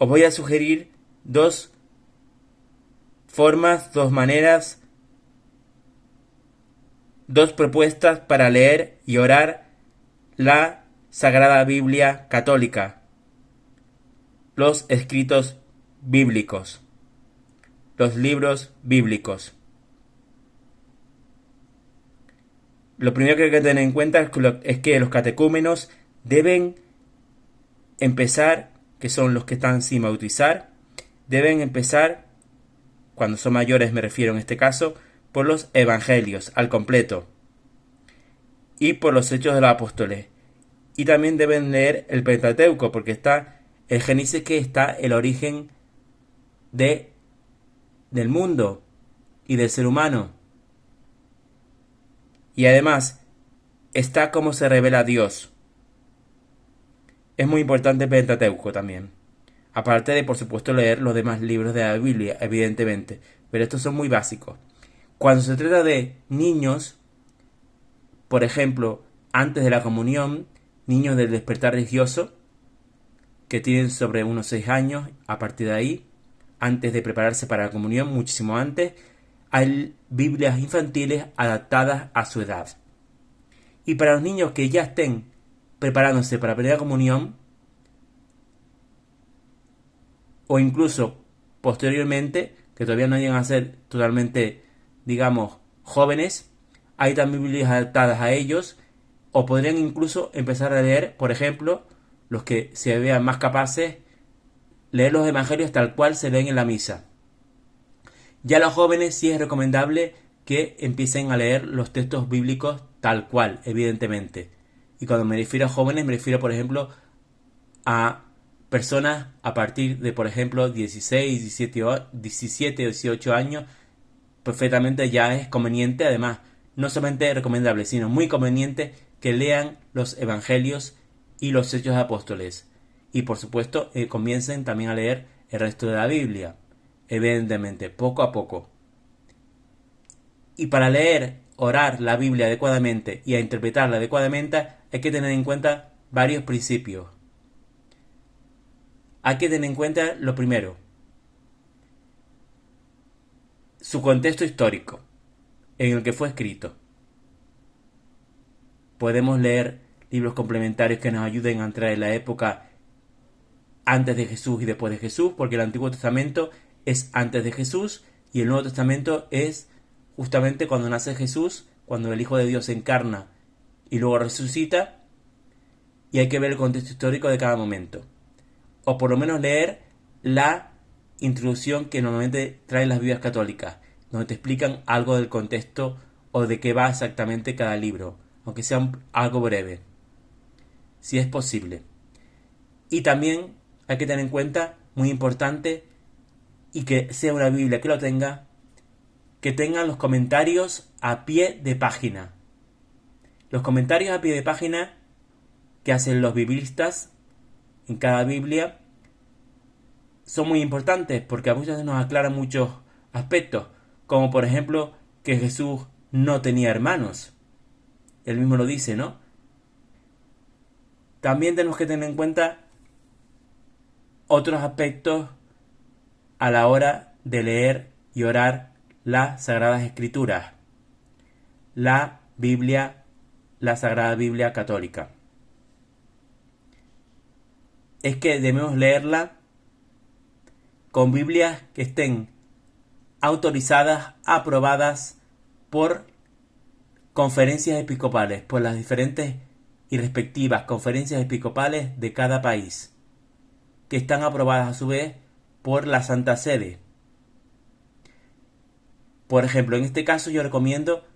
os voy a sugerir dos formas, dos maneras, dos propuestas para leer y orar la Sagrada Biblia Católica, los escritos bíblicos, los libros bíblicos. Lo primero que hay que tener en cuenta es que los catecúmenos deben empezar, que son los que están sin bautizar, deben empezar, cuando son mayores me refiero en este caso, por los evangelios al completo y por los hechos de los apóstoles. Y también deben leer el Pentateuco, porque está el Génesis, que está el origen del mundo y del ser humano. Y además está cómo se revela Dios. Es muy importante el Pentateuco también. Aparte de, por supuesto, leer los demás libros de la Biblia, evidentemente. Pero estos son muy básicos. Cuando se trata de niños, por ejemplo, antes de la comunión, niños del despertar religioso, que tienen sobre unos 6 años, a partir de ahí, antes de prepararse para la comunión, muchísimo antes, hay Biblias infantiles adaptadas a su edad. Y para los niños que ya estén preparándose para la primera comunión, o incluso posteriormente, que todavía no llegan a ser totalmente, digamos, jóvenes, hay también Biblias adaptadas a ellos, o podrían incluso empezar a leer, por ejemplo, los que se vean más capaces, leer los evangelios tal cual se leen en la misa. Ya a los jóvenes sí es recomendable que empiecen a leer los textos bíblicos tal cual, evidentemente. Y cuando me refiero a jóvenes, me refiero, por ejemplo, a personas a partir de, por ejemplo, 16, 17 o 18 años. Perfectamente ya es conveniente, además, no solamente recomendable, sino muy conveniente que lean los evangelios y los hechos de apóstoles. Y por supuesto, comiencen también a leer el resto de la Biblia. Evidentemente, poco a poco. Y para leer, orar la Biblia adecuadamente y a interpretarla adecuadamente, hay que tener en cuenta varios principios. Hay que tener en cuenta lo primero, su contexto histórico en el que fue escrito. Podemos leer libros complementarios que nos ayuden a entrar en la época antes de Jesús y después de Jesús, porque el Antiguo Testamento es antes de Jesús y el Nuevo Testamento es justamente cuando nace Jesús, cuando el Hijo de Dios se encarna y luego resucita, y hay que ver el contexto histórico de cada momento. O por lo menos leer la introducción que normalmente traen las Biblias católicas, donde te explican algo del contexto o de qué va exactamente cada libro, aunque sea algo breve, si es posible. Y también hay que tener en cuenta, muy importante, y que sea una Biblia que lo tenga, que tengan los comentarios a pie de página. Los comentarios a pie de página que hacen los biblistas en cada Biblia son muy importantes porque a muchas veces nos aclaran muchos aspectos, como por ejemplo que Jesús no tenía hermanos. Él mismo lo dice, ¿no? También tenemos que tener en cuenta otros aspectos a la hora de leer y orar las Sagradas Escrituras, la Biblia, la Sagrada Biblia Católica. Es que debemos leerla con Biblias que estén autorizadas, aprobadas por conferencias episcopales, por las diferentes y respectivas conferencias episcopales de cada país, que están aprobadas a su vez por la Santa Sede. Por ejemplo, en este caso yo recomiendo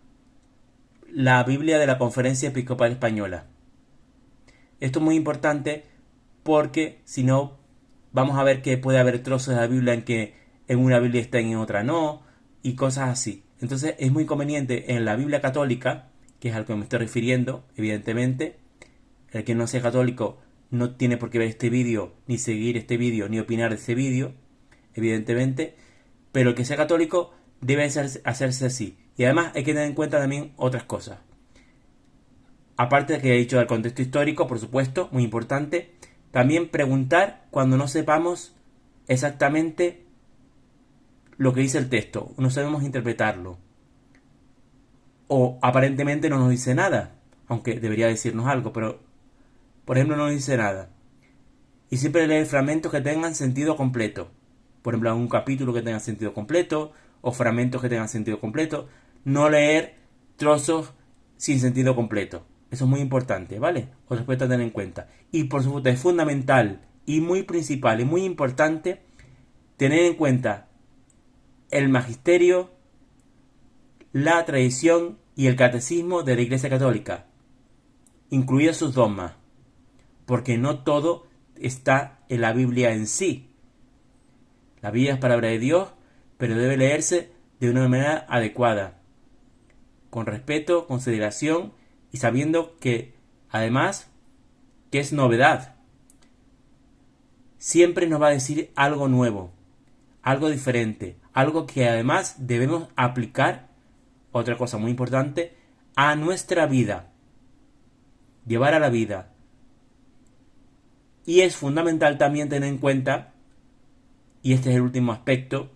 la Biblia de la Conferencia Episcopal Española. Esto es muy importante porque si no vamos a ver que puede haber trozos de la Biblia en que en una Biblia está y en otra no, y cosas así. Entonces es muy conveniente en la Biblia católica, que es al que me estoy refiriendo, evidentemente. El que no sea católico no tiene por qué ver este vídeo, ni seguir este vídeo, ni opinar de este vídeo, evidentemente. Pero el que sea católico debe hacerse así. Y además hay que tener en cuenta también otras cosas. Aparte de que he dicho del contexto histórico, por supuesto, muy importante, también preguntar cuando no sepamos exactamente lo que dice el texto, no sabemos interpretarlo. O aparentemente no nos dice nada, aunque debería decirnos algo, pero por ejemplo no nos dice nada. Y siempre leer fragmentos que tengan sentido completo. Por ejemplo, un capítulo que tenga sentido completo, o fragmentos que tengan sentido completo. No leer trozos sin sentido completo. Eso es muy importante, ¿vale? Os respeto a tener en cuenta. Y por supuesto es fundamental y muy principal y muy importante tener en cuenta el magisterio, la tradición y el catecismo de la Iglesia Católica, incluidos sus dogmas, porque no todo está en la Biblia en sí. La Biblia es palabra de Dios, pero debe leerse de una manera adecuada, con respeto, consideración y sabiendo que, además, que es novedad. Siempre nos va a decir algo nuevo, algo diferente, algo que además debemos aplicar, otra cosa muy importante, a nuestra vida, llevar a la vida. Y es fundamental también tener en cuenta, y este es el último aspecto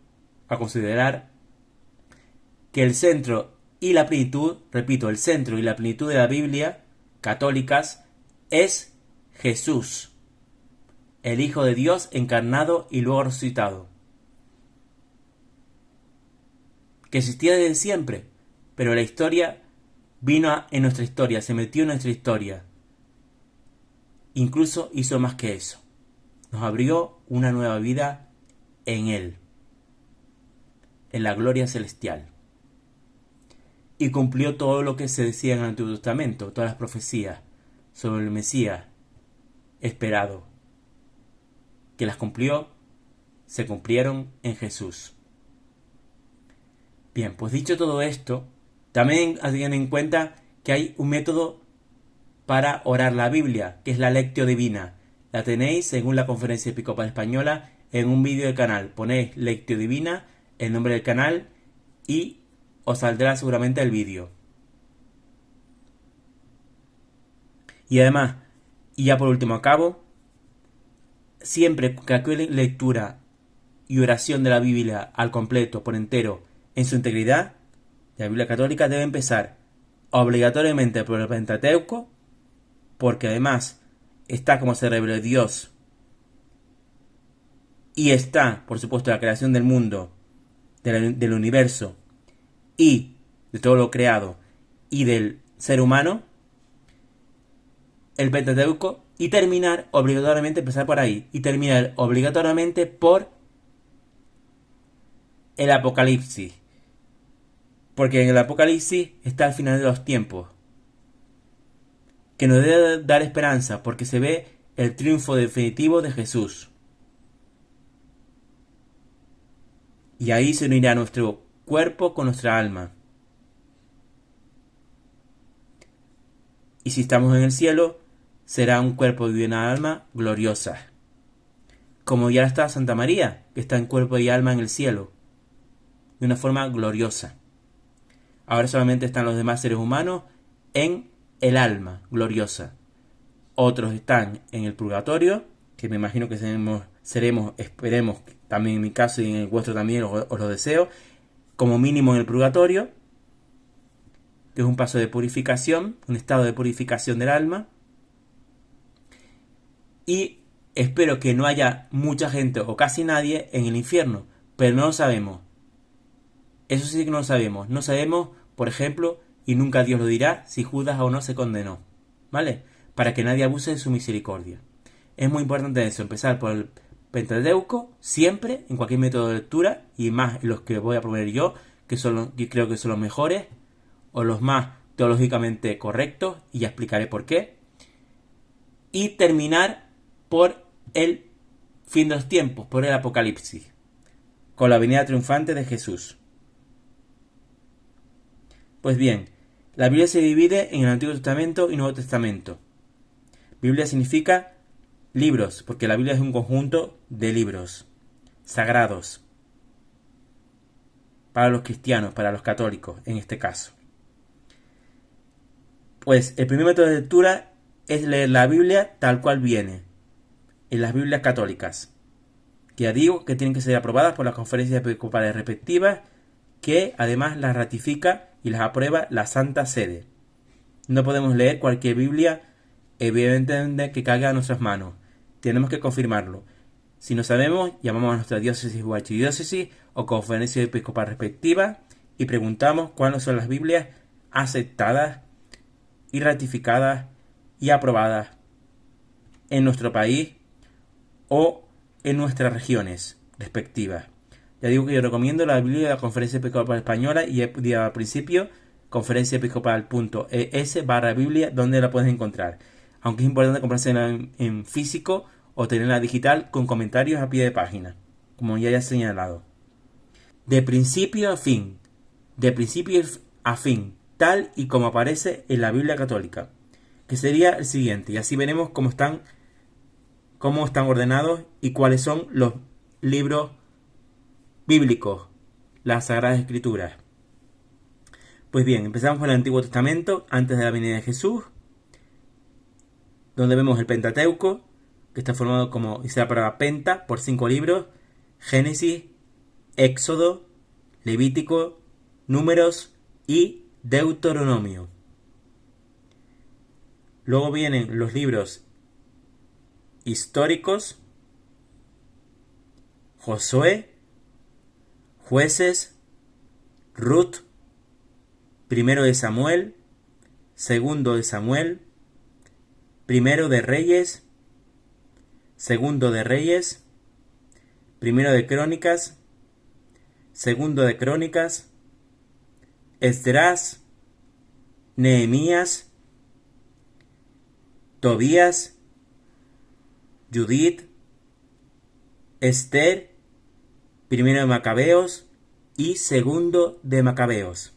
a considerar, que el centro y la plenitud, repito, el centro y la plenitud de la Biblia católicas es Jesús, el Hijo de Dios encarnado y luego resucitado, que existía desde siempre, pero la historia vino en nuestra historia, se metió en nuestra historia. Incluso hizo más que eso. Nos abrió una nueva vida en Él, en la gloria celestial. Y cumplió todo lo que se decía en el Antiguo Testamento, todas las profecías sobre el Mesías esperado. Que las cumplió, se cumplieron en Jesús. Bien, pues dicho todo esto, también tengan en cuenta que hay un método para orar la Biblia, que es la Lectio Divina. La tenéis, según la Conferencia Episcopal Española, en un vídeo del canal. Ponéis Lectio Divina, el nombre del canal, y os saldrá seguramente el vídeo. Y además, y ya por último acabo, siempre que cualquier lectura y oración de la Biblia al completo, por entero, en su integridad, la Biblia católica debe empezar obligatoriamente por el Pentateuco, porque además está como se reveló Dios y está, por supuesto, la creación del mundo, del universo y de todo lo creado y del ser humano, el Pentateuco, y terminar obligatoriamente, empezar por ahí, y terminar obligatoriamente por el Apocalipsis, porque en el Apocalipsis está el final de los tiempos, que nos debe dar esperanza, porque se ve el triunfo definitivo de Jesús. Y ahí se unirá nuestro cuerpo con nuestra alma. Y si estamos en el cielo, será un cuerpo y una alma gloriosa. Como ya está Santa María, que está en cuerpo y alma en el cielo, de una forma gloriosa. Ahora solamente están los demás seres humanos en el alma gloriosa. Otros están en el purgatorio, que me imagino que seremos, esperemos, también en mi caso y en el vuestro también os lo deseo, como mínimo en el purgatorio, que es un paso de purificación, un estado de purificación del alma. Y espero que no haya mucha gente o casi nadie en el infierno, pero no lo sabemos. Eso sí que no lo sabemos. No sabemos, por ejemplo, y nunca Dios lo dirá, si Judas o no se condenó, ¿vale? Para que nadie abuse de su misericordia. Es muy importante eso, empezar por el Pentateuco, siempre, en cualquier método de lectura, y más los que voy a proponer yo, que creo que son los mejores, o los más teológicamente correctos, y ya explicaré por qué. Y terminar por el fin de los tiempos, por el Apocalipsis, con la venida triunfante de Jesús. Pues bien, la Biblia se divide en el Antiguo Testamento y Nuevo Testamento. Biblia significa libros, porque la Biblia es un conjunto de libros sagrados para los cristianos, para los católicos, en este caso. Pues el primer método de lectura es leer la Biblia tal cual viene, en las Biblias católicas, que ya digo que tienen que ser aprobadas por las conferencias episcopales respectivas, que además las ratifica y las aprueba la Santa Sede. No podemos leer cualquier Biblia, evidentemente, que caiga a nuestras manos. Tenemos que confirmarlo. Si no sabemos, llamamos a nuestra diócesis o archidiócesis o conferencia episcopal respectiva y preguntamos cuáles son las Biblias aceptadas y ratificadas y aprobadas en nuestro país o en nuestras regiones respectivas. Ya digo que yo recomiendo la Biblia de la Conferencia Episcopal Española y he dicho al principio conferenciaepiscopal.es/Biblia, donde la puedes encontrar. Aunque es importante comprársela en físico o tenerla digital con comentarios a pie de página, como ya he señalado. De principio a fin, tal y como aparece en la Biblia católica, que sería el siguiente, y así veremos cómo están ordenados y cuáles son los libros bíblicos, las Sagradas Escrituras. Pues bien, empezamos con el Antiguo Testamento, antes de la venida de Jesús, donde vemos el Pentateuco, que está formado, como dice la palabra penta, por 5 libros: Génesis, Éxodo, Levítico, Números y Deuteronomio. Luego vienen los libros históricos: Josué, Jueces, Ruth, Primero de Samuel, Segundo de Samuel, Primero de Reyes, Segundo de Reyes, Primero de Crónicas, Segundo de Crónicas, Esdras, Nehemías, Tobías, Judith, Esther, Primero de Macabeos y Segundo de Macabeos.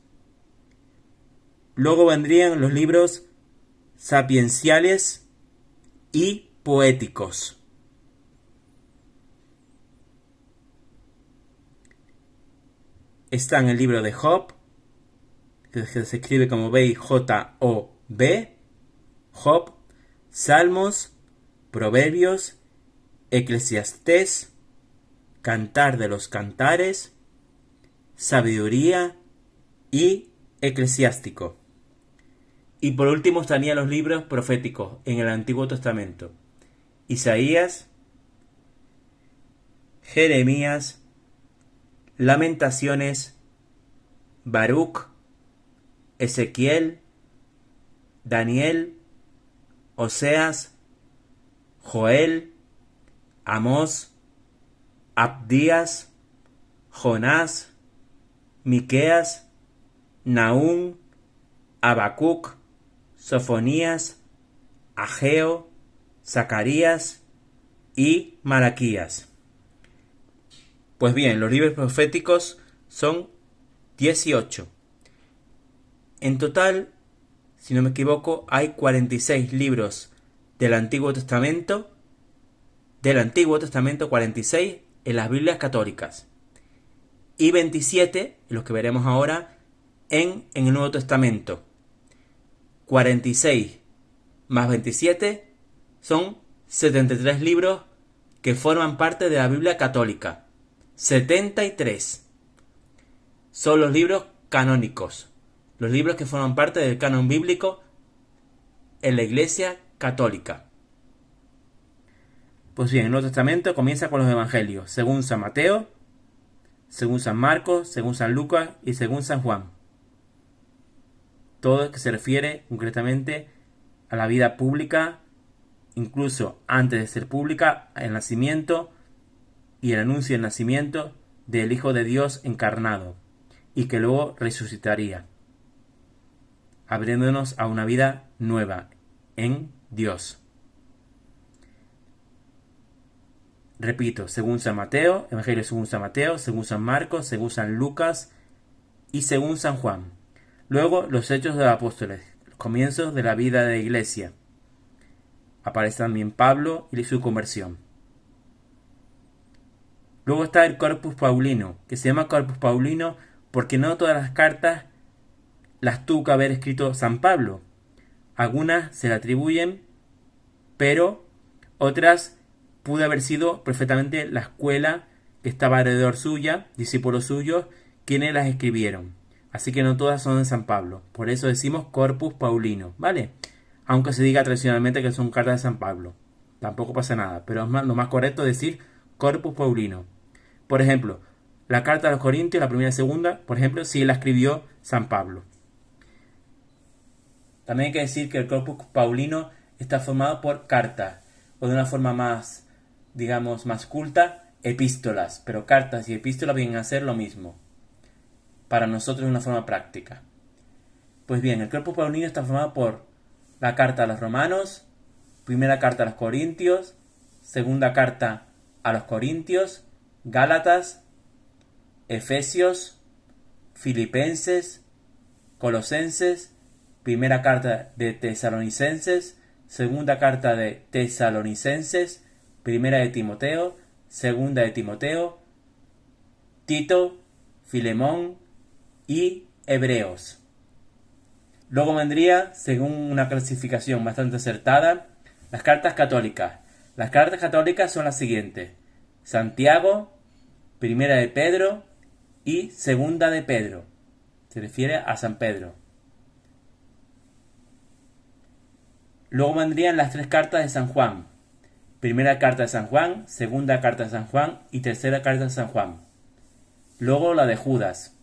Luego vendrían los libros sapienciales y poéticos. Están el libro de Job, que se escribe como B-J-O-B, Job, Salmos, Proverbios, Eclesiastés, Cantar de los Cantares, Sabiduría y Eclesiástico. Y por último estarían los libros proféticos en el Antiguo Testamento: Isaías, Jeremías, Lamentaciones, Baruch, Ezequiel, Daniel, Oseas, Joel, Amós, Abdías, Jonás, Miqueas, Nahum, Habacuc, Sofonías, Ageo, Zacarías y Malaquías. Pues bien, los libros proféticos son 18. En total, si no me equivoco, hay 46 libros del Antiguo Testamento. 46 en las Biblias católicas. Y 27, los que veremos ahora, en el Nuevo Testamento. 46 más 27 son 73 libros que forman parte de la Biblia católica. 73 son los libros canónicos, los libros que forman parte del canon bíblico en la Iglesia católica. Pues bien, el Nuevo Testamento comienza con los Evangelios, según San Mateo, según San Marcos, según San Lucas y según San Juan. Todo que se refiere concretamente a la vida pública, incluso antes de ser pública, el nacimiento y el anuncio del nacimiento del Hijo de Dios encarnado, y que luego resucitaría, abriéndonos a una vida nueva en Dios. Repito, según San Mateo, Evangelio según San Mateo, según San Marcos, según San Lucas y según San Juan. Luego, los Hechos de los Apóstoles, los comienzos de la vida de la Iglesia. Aparece también Pablo y su conversión. Luego está el Corpus Paulino, que se llama Corpus Paulino porque no todas las cartas las tuvo que haber escrito San Pablo. Algunas se le atribuyen, pero otras pudo haber sido perfectamente la escuela que estaba alrededor suya, discípulos suyos, quienes las escribieron. Así que no todas son de San Pablo. Por eso decimos Corpus Paulino, ¿vale? Aunque se diga tradicionalmente que son cartas de San Pablo. Tampoco pasa nada, pero lo más correcto es decir Corpus Paulino. Por ejemplo, la carta a los Corintios, la primera y segunda, por ejemplo, sí la escribió San Pablo. También hay que decir que el Corpus Paulino está formado por cartas, o de una forma más, digamos, más culta, epístolas. Pero cartas y epístolas vienen a ser lo mismo. Para nosotros de una forma práctica. Pues bien, el Corpus Paulino está formado por la carta a los romanos, primera carta a los corintios, segunda carta a los corintios, Gálatas, Efesios, Filipenses, Colosenses, primera carta de Tesalonicenses, segunda carta de Tesalonicenses, primera de Timoteo, segunda de Timoteo, Tito, Filemón y Hebreos. Luego vendría, según una clasificación bastante acertada, las cartas católicas. Las cartas católicas son las siguientes: Santiago, primera de Pedro y segunda de Pedro. Se refiere a San Pedro. Luego vendrían las tres cartas de San Juan. Primera carta de San Juan, segunda carta de San Juan y tercera carta de San Juan. Luego la de Judas.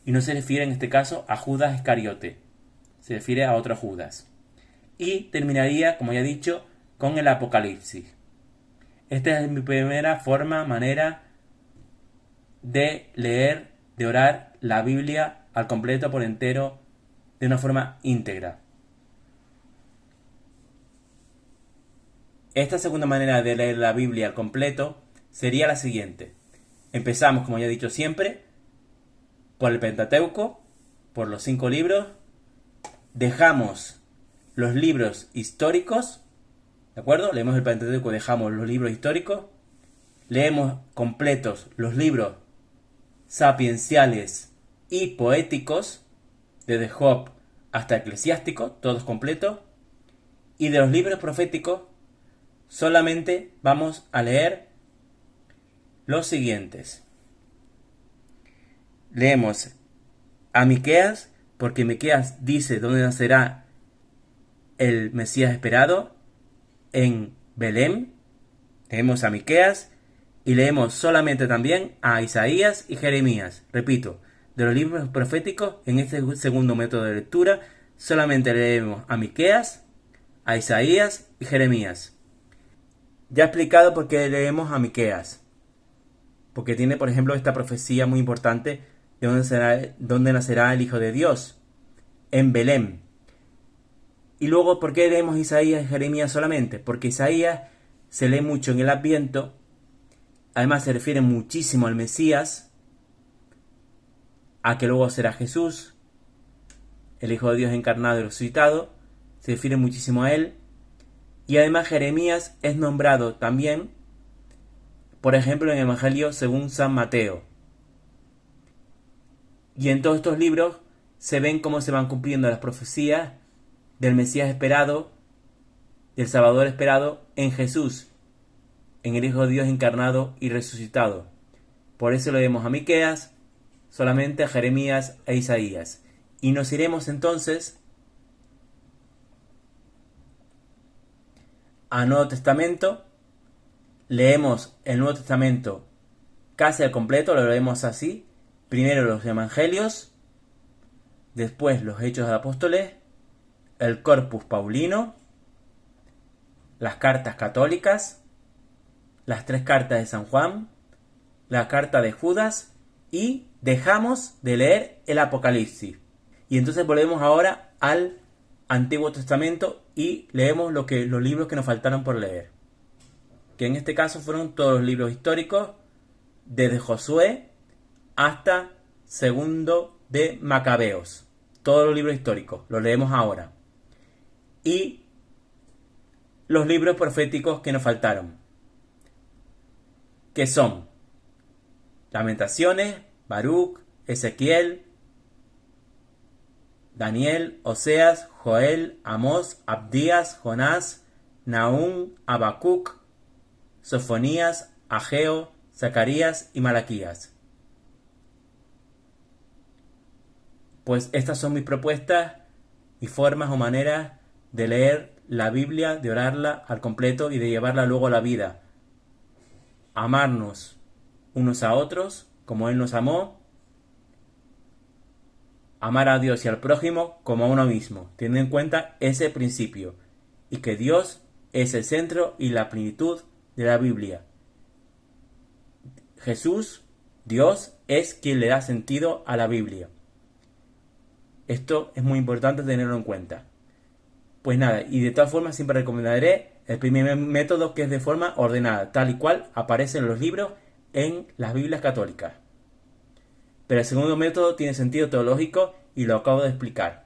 Y no se refiere en este caso a Judas Iscariote. Se refiere a otro Judas. Y terminaría, como ya he dicho, con el Apocalipsis. Esta es mi primera manera de leer, de orar la Biblia al completo por entero, de una forma íntegra. Esta segunda manera de leer la Biblia al completo sería la siguiente. Empezamos, como ya he dicho siempre, por el Pentateuco, por los 5 libros. Dejamos los libros históricos, ¿de acuerdo? Leemos el Pentateuco, dejamos los libros históricos. Leemos completos los libros sapienciales y poéticos, desde Job hasta Eclesiástico, todos completos. Y de los libros proféticos solamente vamos a leer los siguientes. Leemos a Miqueas, porque Miqueas dice dónde nacerá el Mesías esperado, en Belén. Leemos a Miqueas y leemos solamente también a Isaías y Jeremías. Repito, de los libros proféticos, en este segundo método de lectura, solamente leemos a Miqueas, a Isaías y Jeremías. Ya he explicado por qué leemos a Miqueas. Porque tiene, por ejemplo, esta profecía muy importante de dónde nacerá el Hijo de Dios, en Belén. Y luego, ¿por qué leemos Isaías y Jeremías solamente? Porque Isaías se lee mucho en el Adviento, además se refiere muchísimo al Mesías, a que luego será Jesús, el Hijo de Dios encarnado y resucitado, se refiere muchísimo a él. Y además Jeremías es nombrado también, por ejemplo, en el Evangelio según San Mateo. Y en todos estos libros se ven cómo se van cumpliendo las profecías del Mesías esperado, del Salvador esperado en Jesús, en el Hijo de Dios encarnado y resucitado. Por eso leemos a Miqueas, solamente a Jeremías e Isaías. Y nos iremos entonces al Nuevo Testamento. Leemos el Nuevo Testamento casi al completo, lo leemos así. Primero los Evangelios, después los Hechos de Apóstoles, el Corpus Paulino, las cartas católicas, las tres cartas de San Juan, la carta de Judas y dejamos de leer el Apocalipsis. Y entonces volvemos ahora al Antiguo Testamento y leemos los libros que nos faltaron por leer. Que en este caso fueron todos los libros históricos, desde Josué hasta segundo de Macabeos. Todos los libros históricos, los leemos ahora. Y los libros proféticos que nos faltaron, que son Lamentaciones, Baruch, Ezequiel, Daniel, Oseas, Joel, Amós, Abdías, Jonás, Nahum, Habacuc, Sofonías, Ageo, Zacarías y Malaquías. Pues estas son mis propuestas y formas o maneras de leer la Biblia, de orarla al completo y de llevarla luego a la vida. Amarnos unos a otros como Él nos amó. Amar a Dios y al prójimo como a uno mismo, teniendo en cuenta ese principio. Y que Dios es el centro y la plenitud de la Biblia. Jesús, Dios, es quien le da sentido a la Biblia. Esto es muy importante tenerlo en cuenta. Pues nada, y de todas formas siempre recomendaré el primer método, que es de forma ordenada, tal y cual aparece en los libros en las Biblias católicas. Pero el segundo método tiene sentido teológico y lo acabo de explicar.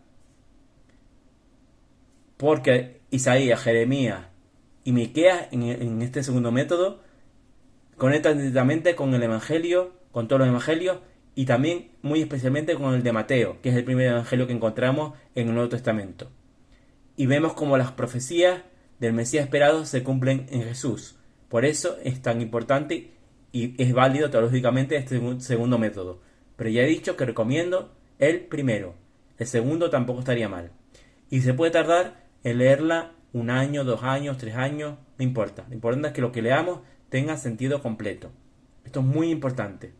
Porque Isaías, Jeremías y Miqueas en este segundo método conectan directamente con el Evangelio, con todos los Evangelios, y también muy especialmente con el de Mateo, que es el primer Evangelio que encontramos en el Nuevo Testamento. Y vemos cómo las profecías del Mesías esperado se cumplen en Jesús. Por eso es tan importante y es válido teológicamente este segundo método. Pero ya he dicho que recomiendo el primero. El segundo tampoco estaría mal. Y se puede tardar en leerla 1 año, 2 años, 3 años, no importa. Lo importante es que lo que leamos tenga sentido completo. Esto es muy importante.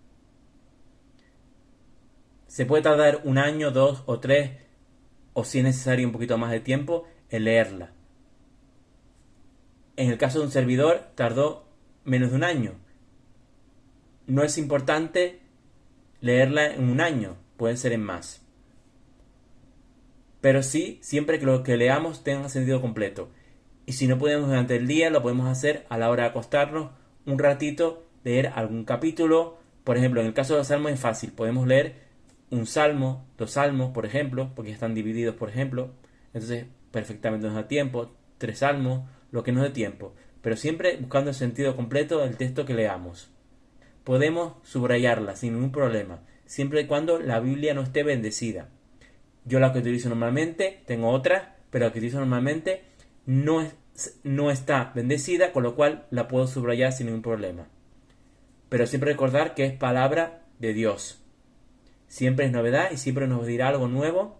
Se puede tardar 1 año, 2 o 3, o si es necesario un poquito más de tiempo, en leerla. En el caso de un servidor, tardó menos de 1 año. No es importante leerla en 1 año, puede ser en más. Pero sí, siempre que lo que leamos tenga sentido completo. Y si no podemos durante el día, lo podemos hacer a la hora de acostarnos, un ratito, leer algún capítulo. Por ejemplo, en el caso de los salmos es fácil, podemos leer un salmo, 2 salmos, por ejemplo, porque están divididos, por ejemplo. Entonces, perfectamente nos da tiempo, 3 salmos, lo que nos dé tiempo. Pero siempre buscando el sentido completo del texto que leamos. Podemos subrayarla sin ningún problema, siempre y cuando la Biblia no esté bendecida. Yo la que utilizo normalmente, tengo otra, pero la que utilizo normalmente no está bendecida, con lo cual la puedo subrayar sin ningún problema. Pero siempre recordar que es palabra de Dios. Siempre es novedad y siempre nos dirá algo nuevo